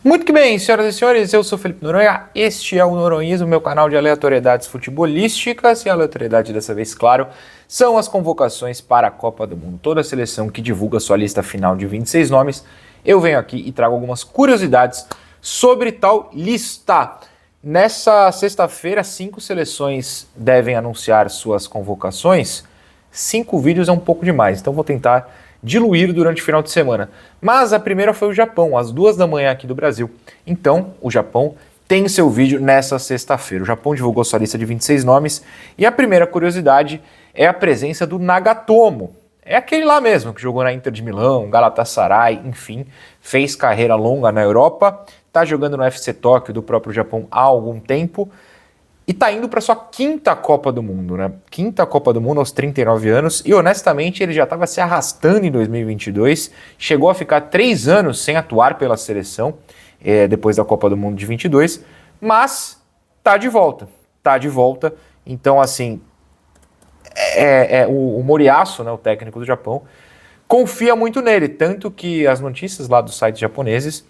Muito que bem, senhoras e senhores, eu sou Felipe Noronha, este é o Noronhismo, meu canal de aleatoriedades futebolísticas, e a aleatoriedade dessa vez, claro, são as convocações para a Copa do Mundo. Toda a seleção que divulga sua lista final de 26 nomes, eu venho aqui e trago algumas curiosidades sobre tal lista. Nessa sexta-feira, 5 seleções devem anunciar suas convocações. 5 vídeos é um pouco demais, então vou tentar diluir durante o final de semana. Mas a primeira foi o Japão, às 2 da manhã aqui do Brasil. Então, o Japão tem seu vídeo nessa sexta-feira. O Japão divulgou sua lista de 26 nomes e a primeira curiosidade é a presença do Nagatomo. É aquele lá mesmo que jogou na Inter de Milão, Galatasaray, enfim, fez carreira longa na Europa, está jogando no FC Tóquio do próprio Japão há algum tempo e está indo para sua 5ª Copa do Mundo, né? 5ª Copa do Mundo aos 39 anos e honestamente ele já estava se arrastando em 2022, chegou a ficar 3 anos sem atuar pela seleção depois da Copa do Mundo de 22, mas tá de volta, então assim, o Moriyasu, né, o técnico do Japão, confia muito nele, tanto que as notícias lá dos sites japoneses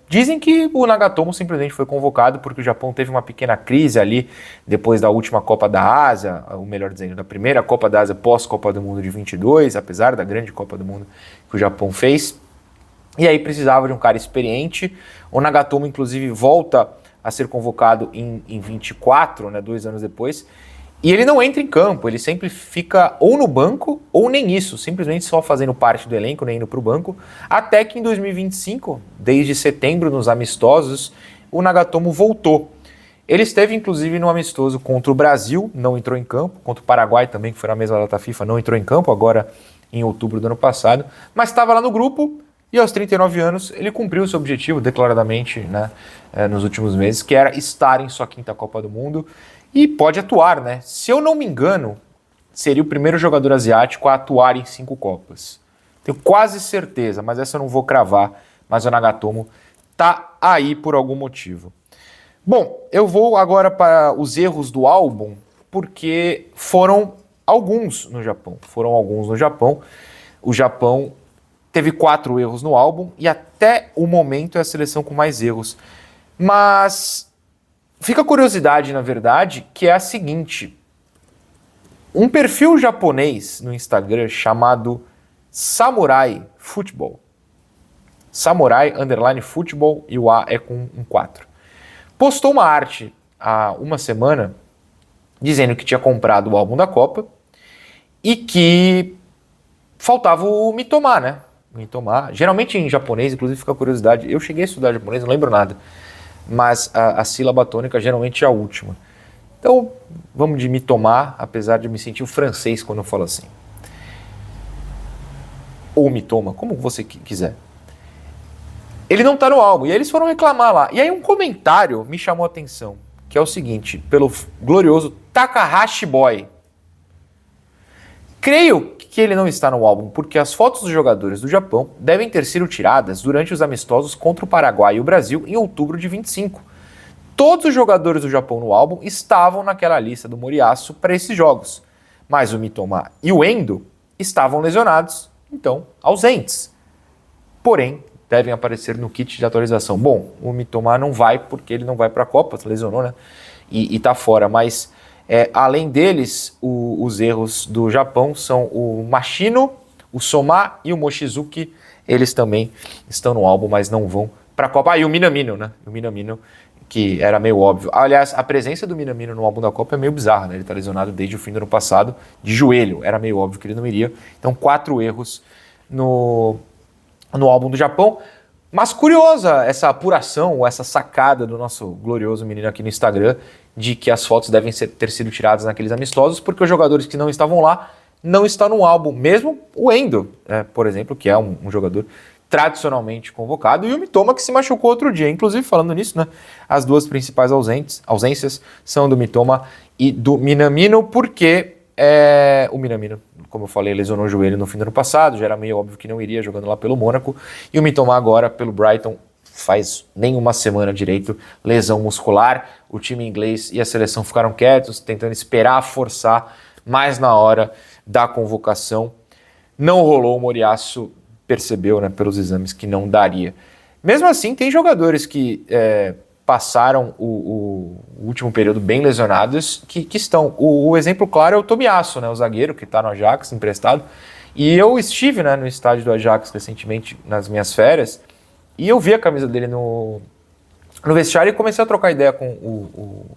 dizem que o Nagatomo simplesmente foi convocado porque o Japão teve uma pequena crise ali depois da última Copa da Ásia, ou melhor dizendo, da primeira Copa da Ásia pós-Copa do Mundo de 22, apesar da grande Copa do Mundo que o Japão fez, e aí precisava de um cara experiente. O Nagatomo inclusive volta a ser convocado em 24, né, 2 anos depois, e ele não entra em campo, ele sempre fica ou no banco ou nem isso, simplesmente só fazendo parte do elenco, nem indo para o banco, até que em 2025, desde setembro nos amistosos, o Nagatomo voltou. Ele esteve inclusive no amistoso contra o Brasil, não entrou em campo, contra o Paraguai também, que foi na mesma data FIFA, não entrou em campo, agora em outubro do ano passado, mas estava lá no grupo e aos 39 anos ele cumpriu o seu objetivo declaradamente, né, nos últimos meses, que era estar em sua 5ª Copa do Mundo. E pode atuar, né? Se eu não me engano, seria o primeiro jogador asiático a atuar em 5 Copas. Tenho quase certeza, mas essa eu não vou cravar. Mas o Nagatomo tá aí por algum motivo. Bom, eu vou agora para os erros do álbum, porque foram alguns no Japão. O Japão teve 4 erros no álbum e até o momento é a seleção com mais erros. Mas fica a curiosidade, na verdade, que é a seguinte. Um perfil japonês no Instagram chamado Samurai Futebol. Samurai _futebol e o A é com um 4. Postou uma arte há uma semana dizendo que tinha comprado o álbum da Copa e que faltava o Mitoma, né? Mitoma. Geralmente em japonês, inclusive fica a curiosidade, eu cheguei a estudar japonês, não lembro nada, mas a sílaba tônica geralmente é a última. Então, vamos de Mitoma, apesar de me sentir o francês quando eu falo assim. Ou Mitoma, como você quiser. Ele não tá no álbum, e aí eles foram reclamar lá. E aí um comentário me chamou a atenção, que é o seguinte, pelo glorioso Takahashi Boy. Creio que ele não está no álbum porque as fotos dos jogadores do Japão devem ter sido tiradas durante os amistosos contra o Paraguai e o Brasil em outubro de 25. Todos os jogadores do Japão no álbum estavam naquela lista do Moriyasu para esses jogos, mas o Mitoma e o Endo estavam lesionados, então ausentes. Porém, devem aparecer no kit de atualização. Bom, o Mitoma não vai porque ele não vai para a Copa, se lesionou, né? E tá fora, mas além deles, os erros do Japão são o Machino, o Soma e o Mochizuki. Eles também estão no álbum, mas não vão para a Copa. E o Minamino, né? O Minamino, que era meio óbvio. Aliás, a presença do Minamino no álbum da Copa é meio bizarra, né? Ele está lesionado desde o fim do ano passado, de joelho. Era meio óbvio que ele não iria. Então, 4 erros no álbum do Japão. Mas curiosa essa apuração, ou essa sacada do nosso glorioso menino aqui no Instagram, de que as fotos devem ter sido tiradas naqueles amistosos, porque os jogadores que não estavam lá não estão no álbum. Mesmo o Endo, por exemplo, que é um jogador tradicionalmente convocado, e o Mitoma, que se machucou outro dia. Inclusive, falando nisso, né, as 2 principais ausências são do Mitoma e do Minamino, porque o Minamino, como eu falei, lesionou o joelho no fim do ano passado, já era meio óbvio que não iria, jogando lá pelo Mônaco, e o Mitoma agora pelo Brighton faz nem uma semana direito, lesão muscular. O time inglês e a seleção ficaram quietos, tentando esperar, forçar, mas na hora da convocação não rolou. O Moriyasu percebeu, né, pelos exames que não daria. Mesmo assim, tem jogadores que passaram o último período bem lesionados que estão. O exemplo claro é o Tomiasso, né, o zagueiro que está no Ajax, emprestado. E eu estive, né, no estádio do Ajax recentemente, nas minhas férias, e eu vi a camisa dele no vestiário e comecei a trocar ideia com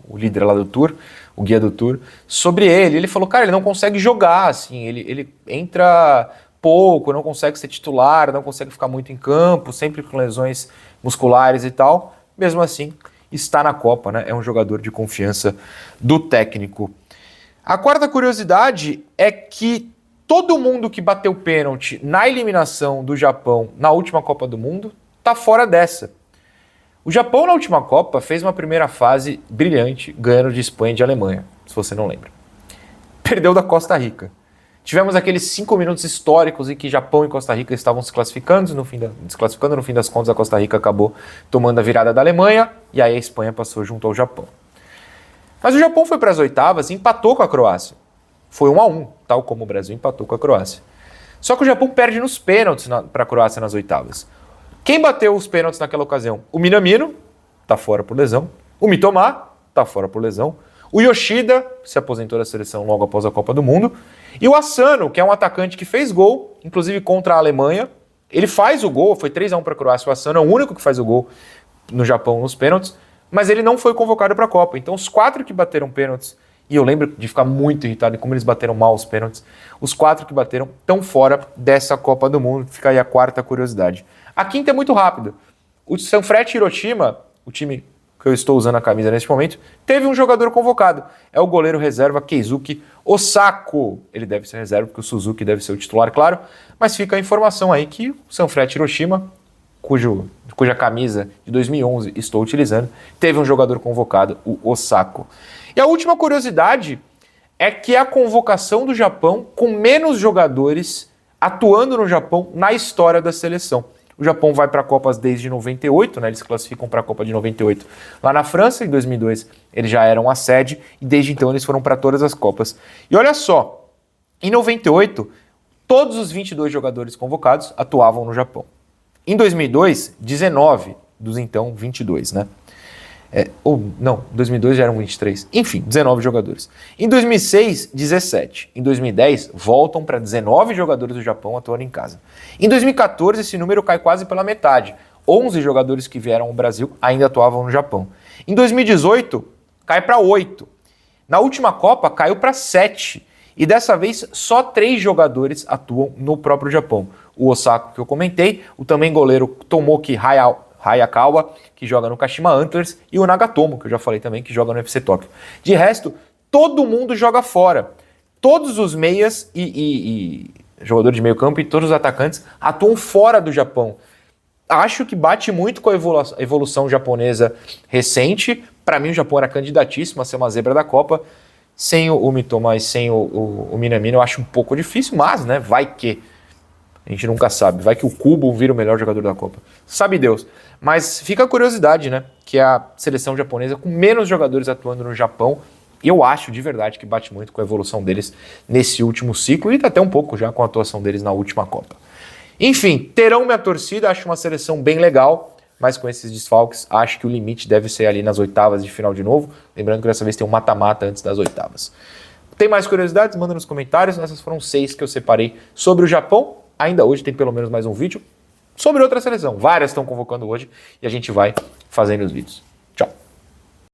o líder lá do tour, o guia do tour, sobre ele. Ele falou, cara, ele não consegue jogar, assim, ele entra pouco, não consegue ser titular, não consegue ficar muito em campo, sempre com lesões musculares e tal. Mesmo assim, está na Copa, né? É um jogador de confiança do técnico. A quarta curiosidade é que todo mundo que bateu pênalti na eliminação do Japão na última Copa do Mundo está fora dessa. O Japão, na última Copa, fez uma primeira fase brilhante, ganhando de Espanha e de Alemanha, se você não lembra. Perdeu da Costa Rica. Tivemos aqueles 5 minutos históricos em que Japão e Costa Rica estavam se classificando, no fim das contas a Costa Rica acabou tomando a virada da Alemanha, e aí a Espanha passou junto ao Japão. Mas o Japão foi para as oitavas e empatou com a Croácia. Foi 1-1, tal como o Brasil empatou com a Croácia. Só que o Japão perde nos pênaltis para a Croácia nas oitavas. Quem bateu os pênaltis naquela ocasião? O Minamino, tá fora por lesão. O Mitoma, tá fora por lesão. O Yoshida, se aposentou da seleção logo após a Copa do Mundo. E o Asano, que é um atacante que fez gol, inclusive contra a Alemanha. Ele faz o gol, foi 3-1 para a Croácia. O Asano é o único que faz o gol no Japão nos pênaltis, mas ele não foi convocado para a Copa. Então os 4 que bateram pênaltis, e eu lembro de ficar muito irritado em como eles bateram mal os pênaltis, os 4 que bateram estão fora dessa Copa do Mundo. Fica aí a quarta curiosidade. A quinta é muito rápida. O Sanfrecce Hiroshima, o time que eu estou usando a camisa neste momento, teve um jogador convocado. É o goleiro reserva Keisuke Osako. Ele deve ser reserva, porque o Suzuki deve ser o titular, claro. Mas fica a informação aí que o Sanfrecce Hiroshima, cuja camisa de 2011 estou utilizando, teve um jogador convocado, o Osako. E a última curiosidade é que é a convocação do Japão com menos jogadores atuando no Japão na história da seleção. O Japão vai para Copas desde 98, né? Eles se classificam para a Copa de 98 lá na França. Em 2002 eles já eram a sede e desde então eles foram para todas as Copas. E olha só, em 98 todos os 22 jogadores convocados atuavam no Japão. Em 2002, 19 dos então 22, né? 2002 já eram 23. Enfim, 19 jogadores. Em 2006, 17. Em 2010, voltam para 19 jogadores do Japão atuando em casa. Em 2014, esse número cai quase pela metade. 11 jogadores que vieram ao Brasil ainda atuavam no Japão. Em 2018, cai para 8. Na última Copa, caiu para 7. E dessa vez, só 3 jogadores atuam no próprio Japão. O Osako, que eu comentei, o também goleiro Tomoki Hayakawa, que joga no Kashima Antlers, e o Nagatomo, que eu já falei também, que joga no FC Tóquio. De resto, todo mundo joga fora. Todos os meias e jogadores de meio campo e todos os atacantes atuam fora do Japão. Acho que bate muito com a evolução japonesa recente. Para mim, o Japão era candidatíssimo a ser uma zebra da Copa. Sem o Mitoma e sem o Minamino, eu acho um pouco difícil, mas, né, vai que... A gente nunca sabe. Vai que o Kubo vira o melhor jogador da Copa. Sabe Deus. Mas fica a curiosidade, né? Que é a seleção japonesa com menos jogadores atuando no Japão. E eu acho de verdade que bate muito com a evolução deles nesse último ciclo e até um pouco já com a atuação deles na última Copa. Enfim, terão minha torcida. Acho uma seleção bem legal. Mas com esses desfalques, acho que o limite deve ser ali nas oitavas de final de novo. Lembrando que dessa vez tem um mata-mata antes das oitavas. Tem mais curiosidades? Manda nos comentários. Essas foram 6 que eu separei sobre o Japão. Ainda hoje tem pelo menos mais um vídeo sobre outra seleção. Várias estão convocando hoje e a gente vai fazendo os vídeos.